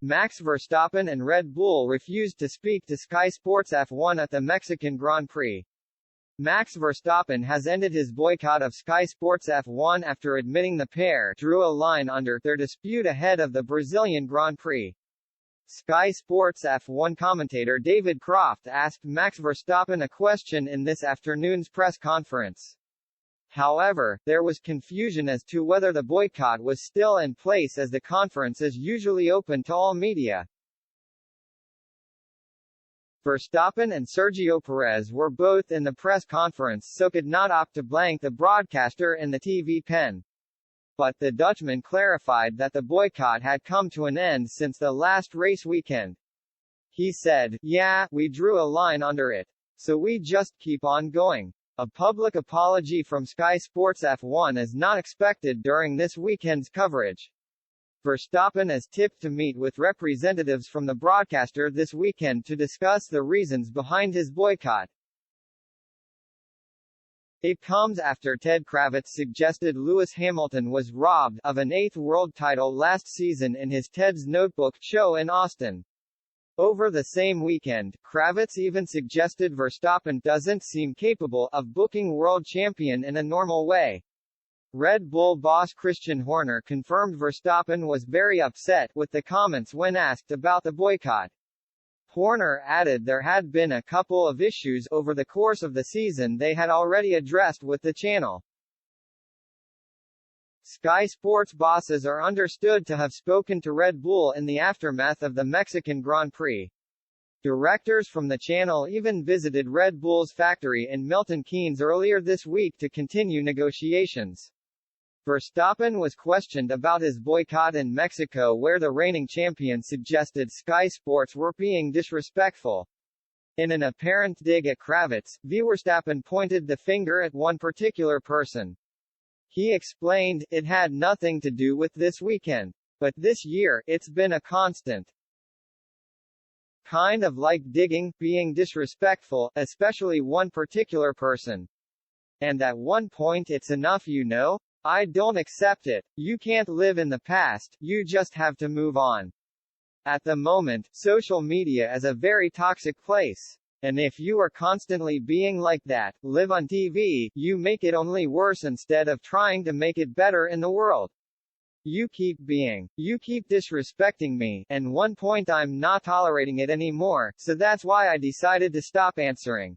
Max Verstappen and Red Bull refused to speak to Sky Sports F1 at the Mexican Grand Prix. Max Verstappen has ended his boycott of Sky Sports F1 after admitting the pair drew a line under their dispute ahead of the Brazilian Grand Prix. Sky Sports F1 commentator David Croft asked Max Verstappen a question in this afternoon's press conference. However, there was confusion as to whether the boycott was still in place, as the conference is usually open to all media. Verstappen and Sergio Perez were both in the press conference so could not opt to blank the broadcaster in the TV pen. But the Dutchman clarified that the boycott had come to an end since the last race weekend. He said, "Yeah, we drew a line under it. So we just keep on going." A public apology from Sky Sports F1 is not expected during this weekend's coverage. Verstappen is tipped to meet with representatives from the broadcaster this weekend to discuss the reasons behind his boycott. It comes after Ted Kravitz suggested Lewis Hamilton was robbed of an 8th world title last season in his Ted's Notebook show in Austin. Over the same weekend, Kravitz even suggested Verstappen doesn't seem capable of booking world champion in a normal way. Red Bull boss Christian Horner confirmed Verstappen was very upset with the comments when asked about the boycott. Horner added there had been a couple of issues over the course of the season they had already addressed with the channel. Sky Sports bosses are understood to have spoken to Red Bull in the aftermath of the Mexican Grand Prix. Directors from the channel even visited Red Bull's factory in Milton Keynes earlier this week to continue negotiations. Verstappen was questioned about his boycott in Mexico, where the reigning champion suggested Sky Sports were being disrespectful. In an apparent dig at Kravitz, Verstappen pointed the finger at one particular person. He explained, "It had nothing to do with this weekend. But this year, it's been a constant. Kind of like digging, being disrespectful, especially one particular person. And at one point it's enough, you know? I don't accept it. You can't live in the past, you just have to move on." At the moment, social media is a very toxic place. And if you are constantly being like that, live on TV, you make it only worse instead of trying to make it better in the world. You keep disrespecting me, and one point I'm not tolerating it anymore, so that's why I decided to stop answering.